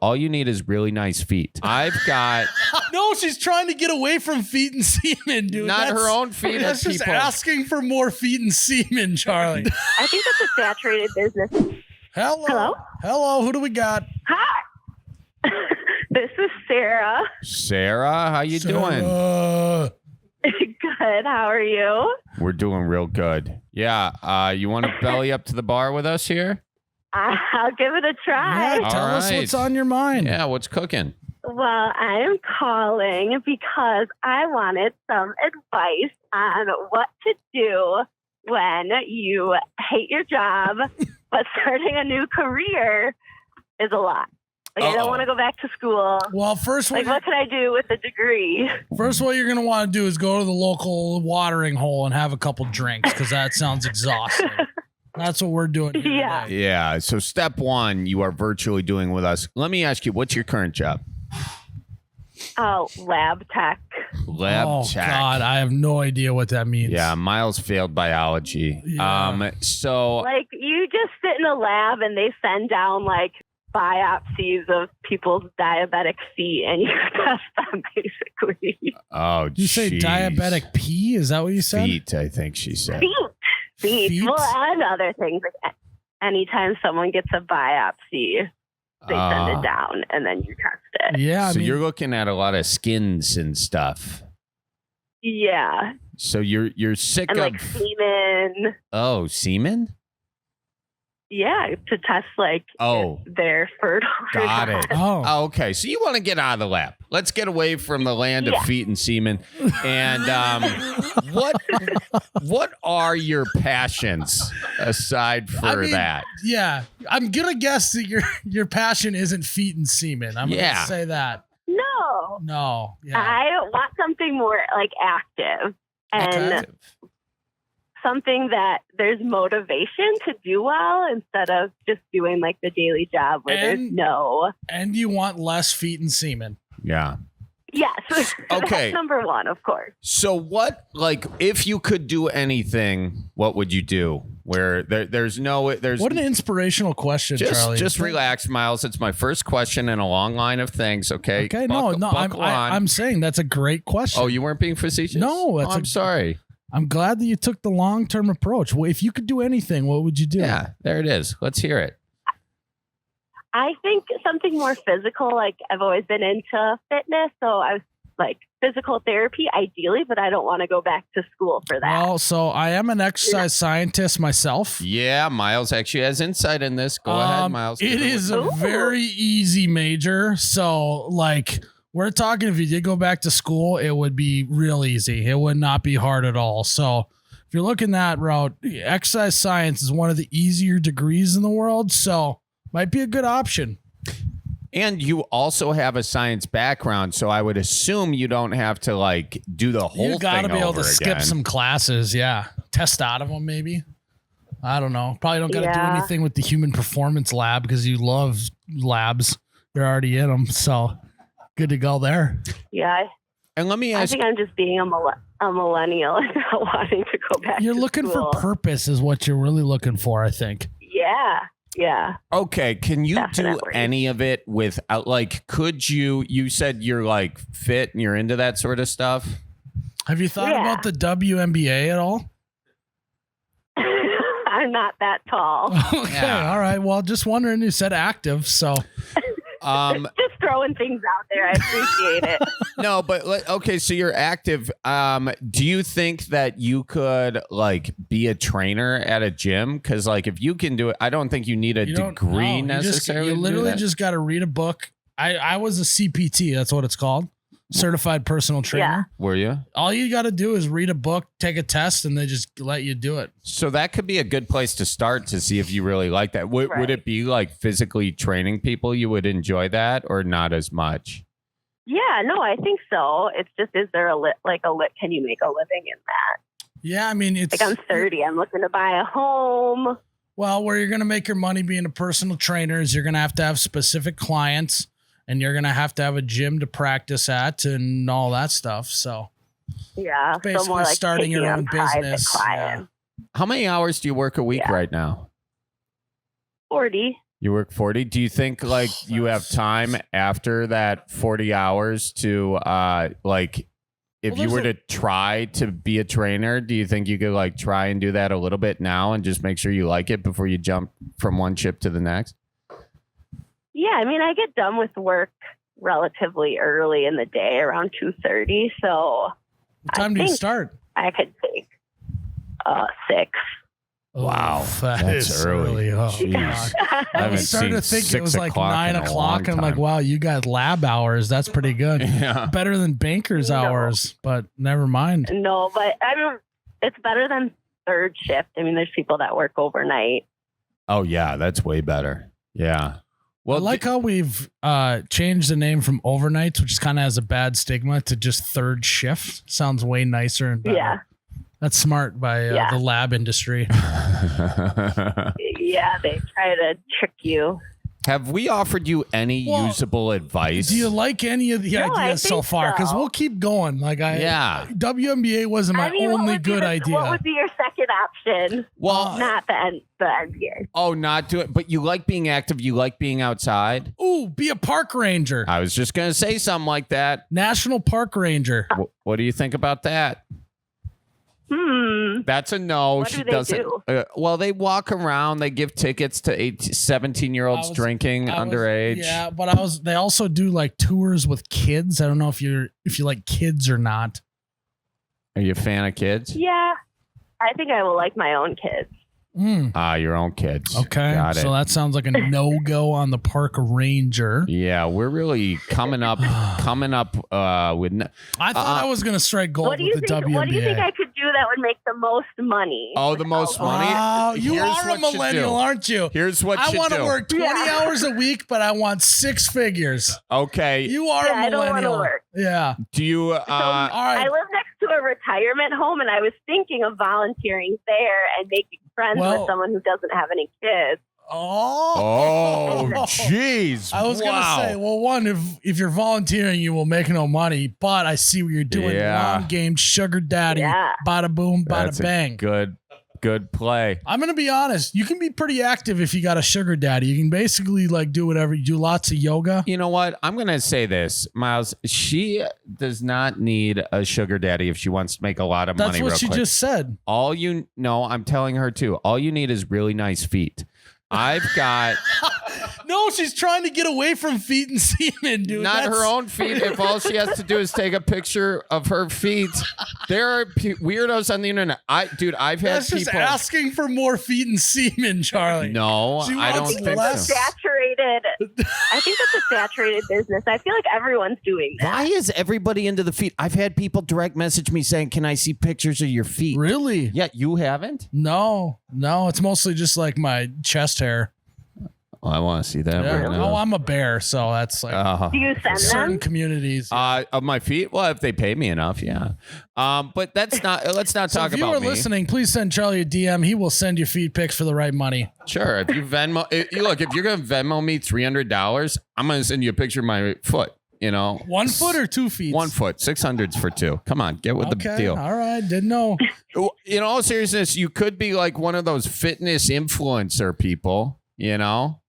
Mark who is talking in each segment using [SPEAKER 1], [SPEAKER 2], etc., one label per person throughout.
[SPEAKER 1] All you need is really nice feet. I've got...
[SPEAKER 2] No, she's trying to get away from feet and semen, dude.
[SPEAKER 1] Not her own feet.
[SPEAKER 2] That's just asking for more feet and semen, Charlie.
[SPEAKER 3] I think that's a saturated business.
[SPEAKER 2] Hello. Hello. Who do we got?
[SPEAKER 3] Hi. This is Sarah.
[SPEAKER 1] Sarah, how you doing?
[SPEAKER 3] Good. How are you?
[SPEAKER 1] We're doing real good. Yeah. You want to belly up to the bar with us here?
[SPEAKER 3] I'll give it a try.
[SPEAKER 2] Yeah, tell us what's on your mind.
[SPEAKER 1] Yeah, what's cooking?
[SPEAKER 3] Well, I am calling because I wanted some advice on what to do when you hate your job, but starting a new career is a lot. Like, I don't want to go back to school.
[SPEAKER 2] Well, first,
[SPEAKER 3] what can I do with a degree?
[SPEAKER 2] First, what you're going to want to do is go to the local watering hole and have a couple drinks, because that sounds exhausting. That's what we're doing here today.
[SPEAKER 1] Yeah. So step one, you are virtually doing with us. Let me ask you, what's your current job?
[SPEAKER 3] Oh, lab tech.
[SPEAKER 1] Lab tech.
[SPEAKER 2] God, I have no idea what that means.
[SPEAKER 1] Yeah, Myles failed biology.
[SPEAKER 2] Yeah.
[SPEAKER 1] So
[SPEAKER 3] like, you just sit in a lab and they send down like biopsies of people's diabetic feet and you test them basically.
[SPEAKER 1] Oh,
[SPEAKER 2] you say diabetic pee? Is that what you said?
[SPEAKER 1] Feet, I think she said.
[SPEAKER 3] Feet. Well, and other things. Like, anytime someone gets a biopsy, they send it down and then you test it.
[SPEAKER 2] Yeah.
[SPEAKER 1] So you're looking at a lot of skins and stuff.
[SPEAKER 3] Yeah.
[SPEAKER 1] So you're sick
[SPEAKER 3] and
[SPEAKER 1] of
[SPEAKER 3] like semen.
[SPEAKER 1] Oh, semen?
[SPEAKER 3] Yeah, to test if they're fertile.
[SPEAKER 1] Got it. Okay. So you want to get out of the lab. Let's get away from the land of feet and semen. And what are your passions aside for that?
[SPEAKER 2] Yeah, I'm gonna guess that your passion isn't feet and semen. I'm gonna say that.
[SPEAKER 3] No.
[SPEAKER 2] Yeah.
[SPEAKER 3] I want something more like active and something that there's motivation to do well instead of just doing like the daily job where there's no.
[SPEAKER 2] And you want less feet and semen.
[SPEAKER 1] Yeah.
[SPEAKER 3] Yes.
[SPEAKER 1] Okay.
[SPEAKER 3] That's number one, of course.
[SPEAKER 1] So what, if you could do anything, what would you do? Where there's what
[SPEAKER 2] an inspirational question, Charlie.
[SPEAKER 1] Just relax, Myles. It's my first question in a long line of things. Okay.
[SPEAKER 2] Okay. I'm saying that's a great question.
[SPEAKER 1] Oh, you weren't being facetious?
[SPEAKER 2] No,
[SPEAKER 1] I'm sorry.
[SPEAKER 2] I'm glad that you took the long-term approach. Well, if you could do anything, what would you do?
[SPEAKER 1] Yeah, there it is. Let's hear it.
[SPEAKER 3] I think something more physical. Like, I've always been into fitness, so I was like physical therapy ideally, but I don't want to go back to school for that.
[SPEAKER 2] Well, so I am an exercise scientist myself.
[SPEAKER 1] Yeah, Myles actually has insight in this. Go ahead, Myles.
[SPEAKER 2] It is a very easy major. So, we're talking, if you did go back to school, it would be real easy. It would not be hard at all. So if you're looking that route, exercise science is one of the easier degrees in the world. So might be a good option.
[SPEAKER 1] And you also have a science background. So I would assume you don't have to do the whole thing over again.
[SPEAKER 2] You got to be able to skip some classes. Yeah. Test out of them, maybe. I don't know. Probably don't got to do anything with the human performance lab because you love labs. You're already in them. So good to go there.
[SPEAKER 3] Yeah.
[SPEAKER 1] And let me ask.
[SPEAKER 3] I think I'm just being a millennial and not wanting to go back.
[SPEAKER 2] You're looking for purpose is what you're really looking for, I think.
[SPEAKER 3] Yeah. Yeah.
[SPEAKER 1] Okay. Can you do any of it without, could you said you're fit and you're into that sort of stuff?
[SPEAKER 2] Have you thought about the WNBA at all?
[SPEAKER 3] I'm not that tall.
[SPEAKER 2] Okay. Yeah. All right. Well, just wondering, you said active. So.
[SPEAKER 3] Just throwing things out there. I appreciate it.
[SPEAKER 1] No, but okay, so you're active. Do you think that you could be a trainer at a gym? Because if you can do it, I don't think you need a degree necessarily.
[SPEAKER 2] You literally just got to read a book. I was a CPT. That's what it's called. Certified personal trainer.
[SPEAKER 3] Yeah.
[SPEAKER 1] Were you?
[SPEAKER 2] All you got to do is read a book, take a test, and they just let you do it.
[SPEAKER 1] So that could be a good place to start to see if you really like that. Would it be physically training people? You would enjoy that or not as much?
[SPEAKER 3] Yeah, no, I think so. It's just, is there can you make a living in that?
[SPEAKER 2] Yeah, I mean, it's
[SPEAKER 3] I'm 30. I'm looking to buy a home.
[SPEAKER 2] Well, where you're going to make your money being a personal trainer is you're going to have specific clients. And you're going to have a gym to practice at and all that stuff. So,
[SPEAKER 3] yeah,
[SPEAKER 2] basically
[SPEAKER 3] more
[SPEAKER 2] starting your own business. Yeah.
[SPEAKER 1] How many hours do you work a week right now?
[SPEAKER 3] 40.
[SPEAKER 1] You work 40. Do you think like you have time after that 40 hours to like if you were to try to be a trainer, do you think you could like try and do that a little bit now and just make sure you like it before you jump from one ship to the next?
[SPEAKER 3] Yeah, I mean, I get done with work relatively early in the day, around 2:30. So
[SPEAKER 2] what time do you start?
[SPEAKER 3] I could take 6.
[SPEAKER 1] Wow,
[SPEAKER 2] that's early. Oh, I was starting to think it was like 9 o'clock. And I'm like, wow, you got lab hours. That's pretty good.
[SPEAKER 1] Yeah.
[SPEAKER 2] Better than banker's hours, but never mind.
[SPEAKER 3] No, but I mean, it's better than third shift. I mean, there's people that work overnight.
[SPEAKER 1] Oh, yeah, that's way better. Yeah.
[SPEAKER 2] Well, I like how we've changed the name from overnights, which kind of has a bad stigma, to just third shift. Sounds way nicer and better.
[SPEAKER 3] Yeah.
[SPEAKER 2] That's smart by the lab industry.
[SPEAKER 3] Yeah, they try to trick you.
[SPEAKER 1] Have we offered you any usable advice?
[SPEAKER 2] Do you like any of the ideas so far? Because we'll keep going. Like WNBA wasn't my only good idea.
[SPEAKER 3] What would be your second option?
[SPEAKER 1] Well,
[SPEAKER 3] not the NBA.
[SPEAKER 1] Oh, not do it. But you like being active. You like being outside.
[SPEAKER 2] Ooh, be a park ranger.
[SPEAKER 1] I was just gonna say something like that.
[SPEAKER 2] National park ranger.
[SPEAKER 1] What do you think about that? That's a no.
[SPEAKER 3] What
[SPEAKER 1] she
[SPEAKER 3] do
[SPEAKER 1] doesn't.
[SPEAKER 3] do?
[SPEAKER 1] Well, they walk around. They give tickets to 17-year-olds drinking underage.
[SPEAKER 2] Yeah, but they also do like tours with kids. I don't know if you like kids or not.
[SPEAKER 1] Are you a fan of kids?
[SPEAKER 3] Yeah, I think I will like my own kids.
[SPEAKER 1] Your own kids.
[SPEAKER 2] Okay,
[SPEAKER 1] got it.
[SPEAKER 2] So that sounds like a no-go on the park ranger.
[SPEAKER 1] Yeah, we're really coming up with.
[SPEAKER 2] I thought I was gonna strike gold with the WNBA.
[SPEAKER 3] What do you think I could do that would make the most money?
[SPEAKER 1] Oh, the most money?
[SPEAKER 2] Oh, you are a millennial, aren't you?
[SPEAKER 1] Here's what
[SPEAKER 2] I
[SPEAKER 1] you
[SPEAKER 2] want
[SPEAKER 1] do.
[SPEAKER 2] to work 20 hours a week, but I want 6 figures.
[SPEAKER 1] Okay.
[SPEAKER 2] You are a millennial.
[SPEAKER 3] I don't want to work.
[SPEAKER 2] Yeah.
[SPEAKER 1] Do you?
[SPEAKER 2] all right.
[SPEAKER 3] I live next to a retirement home, and I was thinking of volunteering there and making friends with someone who doesn't have any kids.
[SPEAKER 1] Oh, jeez.
[SPEAKER 2] I was going to say, well, one, if you're volunteering, you will make no money, but I see what you're doing. Long game, sugar daddy, bada boom, bada bang.
[SPEAKER 1] Good play.
[SPEAKER 2] I'm going to be honest. You can be pretty active if you got a sugar daddy. You can basically like do whatever. You do lots of yoga.
[SPEAKER 1] You know what? I'm going to say this, Myles. She does not need a sugar daddy if she wants to make a lot of money.
[SPEAKER 2] That's what she just said.
[SPEAKER 1] I'm telling her too. All you need is really nice feet. I've got...
[SPEAKER 2] No, she's trying to get away from feet and semen, dude.
[SPEAKER 1] Not her own feet. If all she has to do is take a picture of her feet. There are weirdos on the internet. I've had
[SPEAKER 2] That's
[SPEAKER 1] people...
[SPEAKER 2] just asking for more feet and semen, Charlie.
[SPEAKER 1] No, I don't think so.
[SPEAKER 3] I think that's a saturated business. I feel like everyone's doing that.
[SPEAKER 1] Why is everybody into the feet? I've had people direct message me saying, "Can I see pictures of your feet?"
[SPEAKER 2] Really?
[SPEAKER 1] Yeah, you haven't?
[SPEAKER 2] No. It's mostly just like my chest hair.
[SPEAKER 1] Oh, I want to see that right now.
[SPEAKER 2] Oh, I'm a bear, so that's like
[SPEAKER 3] Do you send
[SPEAKER 2] certain
[SPEAKER 3] them?
[SPEAKER 2] communities.
[SPEAKER 1] Of my feet? Well, if they pay me enough, yeah. But let's not talk about me.
[SPEAKER 2] If you are listening, please send Charlie a DM. He will send you feet pics for the right money.
[SPEAKER 1] Sure. If you Venmo, if you're gonna Venmo me $300, I'm gonna send you a picture of my foot.
[SPEAKER 2] 1 foot or 2 feet?
[SPEAKER 1] 1 foot. 600's for 2. Come on, get with the deal.
[SPEAKER 2] All right, didn't know.
[SPEAKER 1] In all seriousness, you could be like one of those fitness influencer people.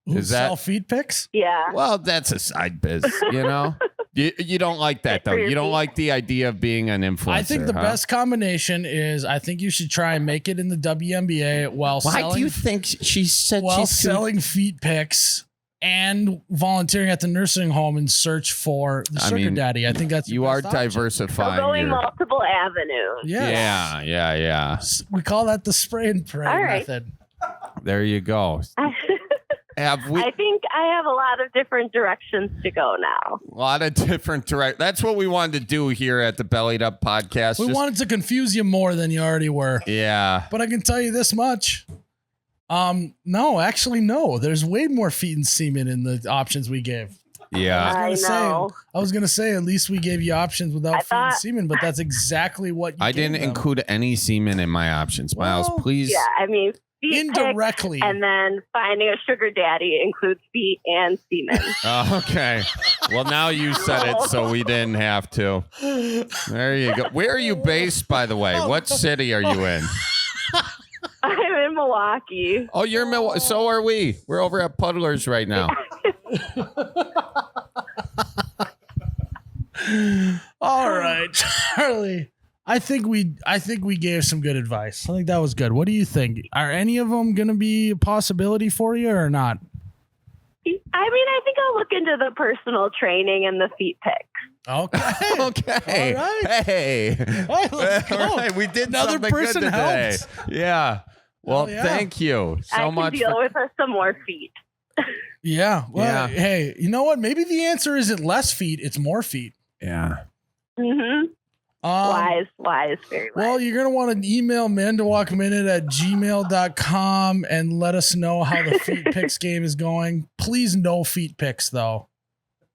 [SPEAKER 2] Who sell feet pics?
[SPEAKER 3] Yeah.
[SPEAKER 1] Well, that's a side biz. You don't like that though. You don't like the idea of being an influencer.
[SPEAKER 2] I think the best combination is I think you should try and make it in the WNBA while
[SPEAKER 1] Why do you think she said she's
[SPEAKER 2] selling feet pics and volunteering at the nursing home in search for the sugar daddy? I think that's
[SPEAKER 1] you are diversifying.
[SPEAKER 3] So going multiple avenues.
[SPEAKER 2] Yes.
[SPEAKER 1] Yeah.
[SPEAKER 2] We call that the spray and pray method.
[SPEAKER 1] There you go.
[SPEAKER 3] I think I have a lot of different directions to go now.
[SPEAKER 1] A lot of different That's what we wanted to do here at the Bellied Up Podcast.
[SPEAKER 2] We wanted to confuse you more than you already were.
[SPEAKER 1] Yeah.
[SPEAKER 2] But I can tell you this much. No. There's way more feet and semen in the options we gave.
[SPEAKER 1] Yeah.
[SPEAKER 2] I was gonna say at least we gave you options without feet and semen, but that's exactly what you
[SPEAKER 1] I didn't include any semen in my options. Myles, please.
[SPEAKER 3] Yeah, I mean
[SPEAKER 2] indirectly.
[SPEAKER 3] And then finding a sugar daddy includes feet and semen.
[SPEAKER 1] Okay. Well, now you said it, so we didn't have to. There you go. Where are you based, by the way? What city are you in?
[SPEAKER 3] I'm in Milwaukee.
[SPEAKER 1] Oh, you're in Milwaukee. So are we. We're over at Puddlers right now.
[SPEAKER 2] All right, Charlie. I think we gave some good advice. I think that was good. What do you think? Are any of them going to be a possibility for you or not?
[SPEAKER 3] I mean, I think I'll look into the personal training and the feet pics.
[SPEAKER 2] Okay.
[SPEAKER 1] Okay.
[SPEAKER 2] All right.
[SPEAKER 1] Hey.
[SPEAKER 2] let's go.
[SPEAKER 1] All right. We did
[SPEAKER 2] Another
[SPEAKER 1] something
[SPEAKER 2] person
[SPEAKER 1] good today.
[SPEAKER 2] helped.
[SPEAKER 1] Yeah. Well,
[SPEAKER 2] yeah.
[SPEAKER 1] thank you
[SPEAKER 3] I
[SPEAKER 1] so
[SPEAKER 3] can
[SPEAKER 1] much.
[SPEAKER 3] deal with some more feet.
[SPEAKER 2] Yeah. Well,
[SPEAKER 1] Yeah.
[SPEAKER 2] hey, you know what? Maybe the answer isn't less feet; it's more feet.
[SPEAKER 1] Yeah.
[SPEAKER 3] Mm-hmm. Wise, very wise.
[SPEAKER 2] Well, you're going to want to email mandawalkminute@gmail.com and let us know how the feet picks game is going. Please, no feet picks, though.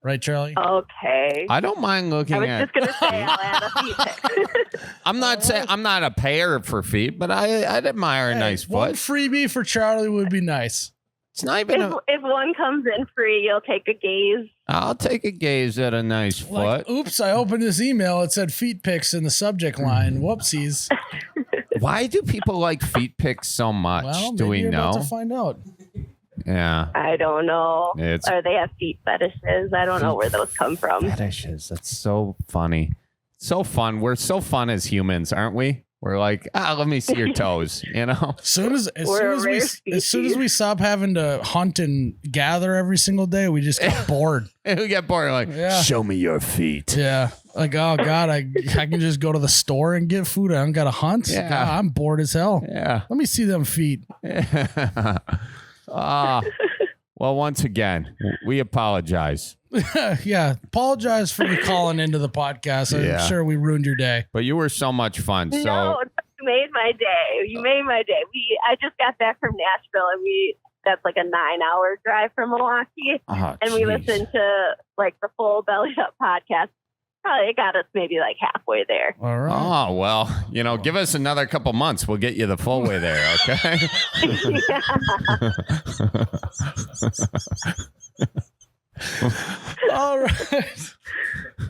[SPEAKER 2] Right, Charlie?
[SPEAKER 3] Okay.
[SPEAKER 1] I don't mind looking
[SPEAKER 3] I was
[SPEAKER 1] at.
[SPEAKER 3] just going to say I'll add a feet pic.
[SPEAKER 1] I'm not saying I'm not a payer for feet, but I'd admire a nice
[SPEAKER 2] One
[SPEAKER 1] foot.
[SPEAKER 2] freebie for Charlie would be nice.
[SPEAKER 1] It's not even.
[SPEAKER 3] If one comes in free, you'll take a gaze.
[SPEAKER 1] I'll take a gaze at a nice foot.
[SPEAKER 2] Like, oops, I opened this email. It said feet pics in the subject line. Whoopsies.
[SPEAKER 1] Why do people like feet pics so much?
[SPEAKER 2] Well,
[SPEAKER 1] do
[SPEAKER 2] maybe
[SPEAKER 1] we
[SPEAKER 2] you're about
[SPEAKER 1] know?
[SPEAKER 2] to find out.
[SPEAKER 1] Yeah.
[SPEAKER 3] I don't know.
[SPEAKER 1] It's
[SPEAKER 3] Or they have feet fetishes. I don't know where those come from.
[SPEAKER 1] fetishes. That's so funny. So fun. We're so fun as humans, aren't we? We're like, let me see your toes. You know.
[SPEAKER 2] As soon as
[SPEAKER 3] We're a rare
[SPEAKER 2] as
[SPEAKER 3] species.
[SPEAKER 2] we stop having to hunt and gather every single day, we just get bored.
[SPEAKER 1] And we get bored. Like,
[SPEAKER 2] Yeah.
[SPEAKER 1] show me your feet.
[SPEAKER 2] Yeah. Like, oh God, I can just go to the store and get food. I don't got to hunt.
[SPEAKER 1] Yeah.
[SPEAKER 2] God, I'm bored as hell.
[SPEAKER 1] Yeah.
[SPEAKER 2] Let me see them feet.
[SPEAKER 1] Well, once again, we apologize.
[SPEAKER 2] Yeah. Apologize for you calling into the podcast. I'm
[SPEAKER 1] Yeah.
[SPEAKER 2] sure we ruined your day.
[SPEAKER 1] But you were so much fun. So
[SPEAKER 3] No, you made my day. You made my day. I just got back from Nashville, and that's like a 9-hour drive from Milwaukee,
[SPEAKER 1] oh,
[SPEAKER 3] and we
[SPEAKER 1] jeez.
[SPEAKER 3] listened to like the full Belly Up podcast. Probably it got us maybe like halfway there.
[SPEAKER 2] All right.
[SPEAKER 1] Oh, well, give us another couple months. We'll get you the full way there, okay?
[SPEAKER 2] All right.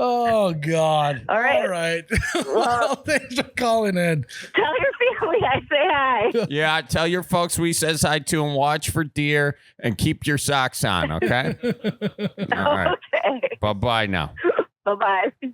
[SPEAKER 2] Oh God.
[SPEAKER 3] All right.
[SPEAKER 2] All right. Well, thanks for calling in.
[SPEAKER 3] Tell your family I say hi.
[SPEAKER 1] Yeah, tell your folks we says hi to and watch for deer and keep your socks on, okay? All right.
[SPEAKER 3] Okay.
[SPEAKER 1] Bye-bye now.
[SPEAKER 3] Bye-bye.